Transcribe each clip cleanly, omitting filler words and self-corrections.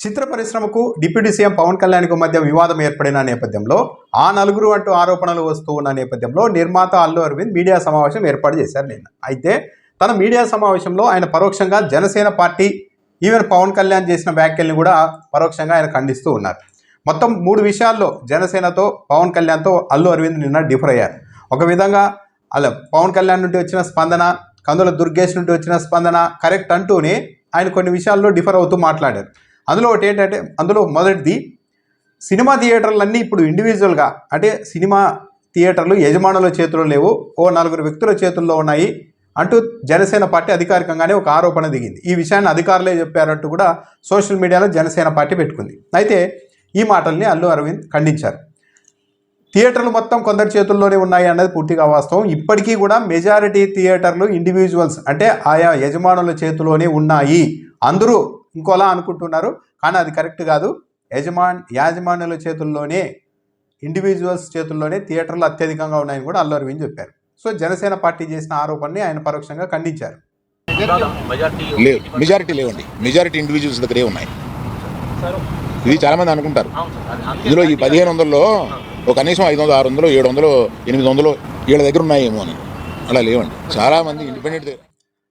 చిత్ర పరిశ్రమకు deputy CM Pawan కళ్యాణ్కు మధ్య వివాదం ఏర్పడిన నేపథ్యంలో ఆ నలుగురు అంటూ ఆరోపణలు వస్తూ ఉన్న నేపథ్యంలో నిర్మాత అల్లు అరవింద్ మీడియా సమావేశం ఏర్పాటు చేశారు నిన్న. అయితే తన మీడియా సమావేశంలో ఆయన పరోక్షంగా జనసేన పార్టీ ఈవెన్ పవన్ కళ్యాణ్ చేసిన వ్యాఖ్యల్ని కూడా పరోక్షంగా ఆయన ఖండిస్తూ ఉన్నారు. మొత్తం 3 విషయాల్లో జనసేనతో పవన్ కళ్యాణ్తో అల్లు అరవింద్ నిన్న డిఫర్ అయ్యారు. ఒక విధంగా అలా పవన్ కళ్యాణ్ నుండి వచ్చిన స్పందన, కందుల దుర్గేష్ నుండి వచ్చిన స్పందన కరెక్ట్ అంటూనే ఆయన కొన్ని విషయాల్లో డిఫర్ అవుతూ మాట్లాడారు. అందులో ఒకటి ఏంటంటే, అందులో మొదటిది సినిమా థియేటర్లన్నీ ఇప్పుడు ఇండివిజువల్గా, అంటే సినిమా థియేటర్లు యజమానుల చేతుల్లో లేవు, ఓ 4 వ్యక్తుల చేతుల్లో ఉన్నాయి అంటూ జనసేన పార్టీ అధికారికంగానే ఒక ఆరోపణ దిగింది. ఈ విషయాన్ని అధికారులే చెప్పారంటూ కూడా సోషల్ మీడియాలో జనసేన పార్టీ పెట్టుకుంది. అయితే ఈ మాటల్ని అల్లు అరవింద్ ఖండించారు. థియేటర్లు మొత్తం కొందరి చేతుల్లోనే ఉన్నాయి అన్నది పూర్తిగా వాస్తవం. ఇప్పటికీ కూడా మెజారిటీ థియేటర్లు ఇండివిజువల్స్, అంటే ఆయా యజమానుల చేతిలోనే ఉన్నాయి. అందరూ ఇంకోలా అనుకుంటున్నారు, కానీ అది కరెక్ట్ కాదు. యాజమాన్యుల చేతుల్లోనే, ఇండివిజువల్స్ చేతుల్లోనే థియేటర్లు అత్యధికంగా ఉన్నాయని కూడా అల్లు అరవింద్ చెప్పారు. సో జనసేన పార్టీ చేసిన ఆరోపణని ఆయన పరోక్షంగా ఖండించారు. మెజారిటీ లేవండి, మెజారిటీ ఇండివిజువల్స్ దగ్గరే ఉన్నాయి. ఇది చాలామంది అనుకుంటారు. ఇందులో ఈ 1500లో ఒక కనీసం 500, 600, 700, 800 వీళ్ళ దగ్గర ఉన్నాయేమో అని. అలా లేవండి, చాలామంది ఇండిపెండెంట్.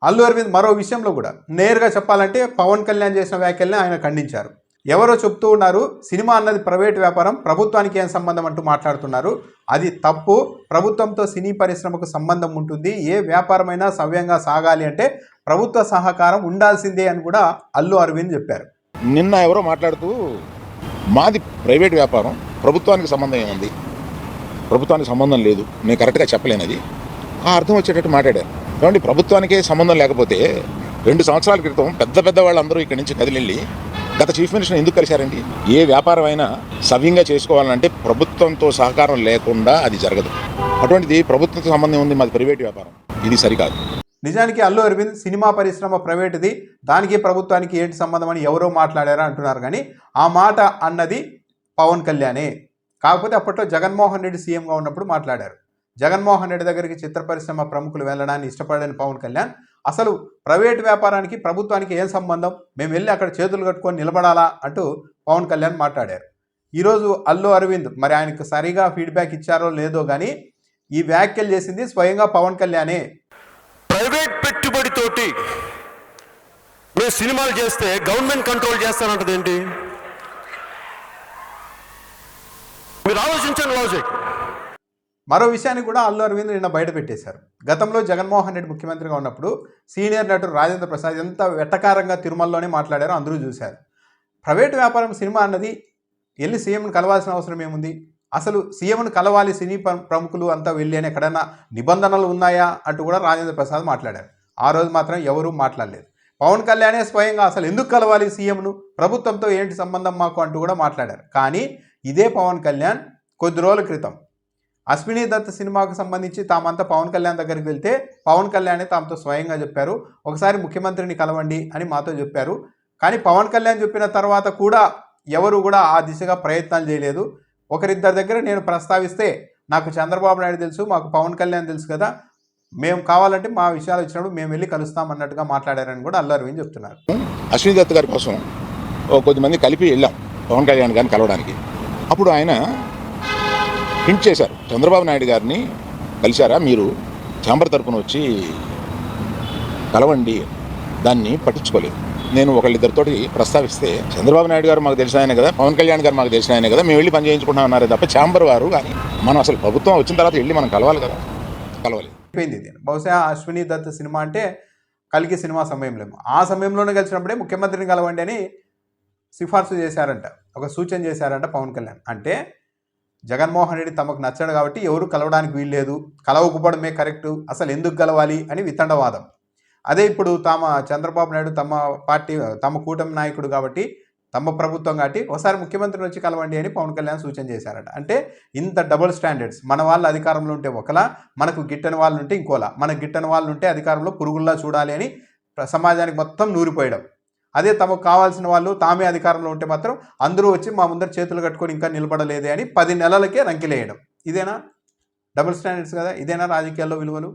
అల్లు అరవింద్ మరో విషయంలో కూడా నేరుగా చెప్పాలంటే పవన్ కళ్యాణ్ చేసిన వ్యాఖ్యల్ని ఆయన ఖండించారు. ఎవరో చెప్తూ ఉన్నారు, సినిమా అన్నది ప్రైవేట్ వ్యాపారం, ప్రభుత్వానికి ఏం సంబంధం అంటూ మాట్లాడుతున్నారు. అది తప్పు. ప్రభుత్వంతో సినీ పరిశ్రమకు సంబంధం ఉంటుంది. ఏ వ్యాపారమైనా సవ్యంగా సాగాలి అంటే ప్రభుత్వ సహకారం ఉండాల్సిందే అని కూడా అల్లు అరవింద్ చెప్పారు. నిన్న ఎవరో మాట్లాడుతూ మాది ప్రైవేట్ వ్యాపారం, ప్రభుత్వానికి సంబంధం ఏముంది, ప్రభుత్వానికి సంబంధం లేదు, నేను కరెక్ట్గా చెప్పలేనది ఆ అర్థం వచ్చేటట్టు మాట్లాడారు. ఏమండి, ప్రభుత్వానికే సంబంధం లేకపోతే 2 సంవత్సరాల క్రితం పెద్ద వాళ్ళందరూ ఇక్కడి నుంచి కదిలిళ్ళి గత చీఫ్ మినిస్టర్ ఎందుకు కలిశారండి? ఏ వ్యాపారం అయినా సవ్యంగా చేసుకోవాలంటే ప్రభుత్వంతో సహకారం లేకుండా అది జరగదు. అటువంటిది ప్రభుత్వంతో సంబంధం ఉంది, మాది ప్రైవేట్ వ్యాపారం, ఇది సరికాదు. నిజానికి అల్లు అరవింద్ సినిమా పరిశ్రమ ప్రైవేట్ది, దానికి ప్రభుత్వానికి ఏంటి సంబంధం అని ఎవరో మాట్లాడారా అంటున్నారు. కానీ ఆ మాట అన్నది పవన్ కళ్యాణే. కాకపోతే అప్పట్లో జగన్మోహన్ రెడ్డి సీఎంగా ఉన్నప్పుడు మాట్లాడారు. జగన్మోహన్ రెడ్డి దగ్గరికి చిత్ర పరిశ్రమ ప్రముఖులు వెళ్ళడాన్ని ఇష్టపడని పవన్ కళ్యాణ్ అసలు ప్రైవేట్ వ్యాపారానికి ప్రభుత్వానికి ఏం సంబంధం, మేము వెళ్ళి అక్కడ చేతులు కట్టుకొని నిలబడాలా అంటూ పవన్ కళ్యాణ్ మాట్లాడారు. ఈరోజు అల్లు అరవింద్ మరి ఆయనకు సరిగా ఫీడ్బ్యాక్ ఇచ్చారో లేదో కానీ ఈ వ్యాఖ్యలు చేసింది స్వయంగా పవన్ కళ్యాణే. ప్రైవేట్ పెట్టుబడితోటి మేము సినిమాలు చేస్తే గవర్నమెంట్ కంట్రోల్ చేస్తానంటది ఏంటి? మీరు ఆలోచించండి లాజిక్. మరో విషయాన్ని కూడా అల్లు అరవింద్ నిన్న బయట పెట్టేశారు. గతంలో జగన్మోహన్ రెడ్డి ముఖ్యమంత్రిగా ఉన్నప్పుడు సీనియర్ నటుడు రాజేంద్ర ప్రసాద్ ఎంత వెట్టకారంగా తిరుమలలోనే మాట్లాడారో అందరూ చూశారు. ప్రైవేట్ వ్యాపారం సినిమా అన్నది వెళ్ళి సీఎంను కలవాల్సిన అవసరం ఏముంది? అసలు సీఎంను కలవాలి సినీ ప్రముఖులు అంతా వెళ్ళి అని ఎక్కడైనా నిబంధనలు ఉన్నాయా అంటూ కూడా రాజేంద్ర ప్రసాద్ మాట్లాడారు. ఆ రోజు మాత్రం ఎవరూ మాట్లాడలేదు. పవన్ కళ్యాణే స్వయంగా అసలు ఎందుకు కలవాలి సీఎంను, ప్రభుత్వంతో ఏంటి సంబంధం మాకు అంటూ కూడా మాట్లాడారు. కానీ ఇదే పవన్ కళ్యాణ్ కొద్ది రోజుల క్రితం అశ్విని దత్ సినిమాకు సంబంధించి తామంతా పవన్ కళ్యాణ్ దగ్గరికి వెళ్తే పవన్ కళ్యాణే తాముతో స్వయంగా చెప్పారు, ఒకసారి ముఖ్యమంత్రిని కలవండి అని మాతో చెప్పారు. కానీ పవన్ కళ్యాణ్ చెప్పిన తర్వాత కూడా ఎవరు కూడా ఆ దిశగా ప్రయత్నాలు చేయలేదు. ఒకరిద్దరి దగ్గర నేను ప్రస్తావిస్తే నాకు చంద్రబాబు నాయుడు తెలుసు, మాకు పవన్ కళ్యాణ్ తెలుసు కదా, మేము కావాలంటే మా విషయాలు వచ్చినప్పుడు మేము వెళ్ళి కలుస్తాం అన్నట్టుగా మాట్లాడారని కూడా అల్లు అరవింద్ చెప్తున్నారు. అశ్విని దత్ గారి కోసం కొద్దిమంది కలిపి వెళ్ళాం పవన్ కళ్యాణ్ గారిని కలవడానికి. అప్పుడు ఆయన హింట్ చేశారు, చంద్రబాబు నాయుడు గారిని కలిశారా మీరు, ఛాంబర్ తరపున వచ్చి కలవండి. దాన్ని పట్టించుకోలేదు. నేను ఒకళ్ళిద్దరితోటి ప్రస్తావిస్తే చంద్రబాబు నాయుడు గారు మాకు తెలిసిన ఆయన కదా, పవన్ కళ్యాణ్ గారు మాకు తెలిసిన ఆయన కదా, మేము వెళ్ళి పని చేయించుకుంటాం అన్నారే తప్ప ఛాంబర్ వారు కానీ మనం అసలు ప్రభుత్వం వచ్చిన తర్వాత వెళ్ళి మనం కలవాలి కదా, కలవాలి. అయిపోయింది. బహుశా అశ్విని దత్ సినిమా అంటే కలిగి సినిమా సమయంలో, ఆ సమయంలోనే కలిసినప్పుడే ముఖ్యమంత్రిని కలవండి అని సిఫార్సు చేశారంట, ఒక సూచన చేశారంట పవన్ కళ్యాణ్. అంటే జగన్మోహన్ రెడ్డి తమకు నచ్చడు కాబట్టి ఎవరు కలవడానికి వీల్లేదు, కలవకపోవడమే కరెక్టు, అసలు ఎందుకు కలవాలి అని వితండవాదం. అదే ఇప్పుడు చంద్రబాబు నాయుడు తమ పార్టీ, తమ కూటమి నాయకుడు కాబట్టి, తమ ప్రభుత్వం కాబట్టి ఒకసారి ముఖ్యమంత్రిని వచ్చి కలవండి అని పవన్ కళ్యాణ్ సూచన చేశారట. అంటే ఇంత డబుల్ స్టాండర్డ్స్. మన వాళ్ళు అధికారంలో ఉంటే ఒకలా, మనకు గిట్టని వాళ్ళు ఉంటే ఇంకోలా, మనకు గిట్టని వాళ్ళు ఉంటే అధికారంలో పురుగుల్లా చూడాలి అని సమాజానికి మొత్తం నూరిపోయడం. అదే తమకు కావాల్సిన వాళ్ళు తామే అధికారంలో ఉంటే మాత్రం అందరూ వచ్చి మా ముందర చేతులు కట్టుకొని ఇంకా నిలబడలేదే అని 10 నెలలకే రంకిలేయడం. ఇదేనా డబుల్ స్టాండర్డ్స్ కదా? ఇదేనా రాజకీయాల్లో విలువలు?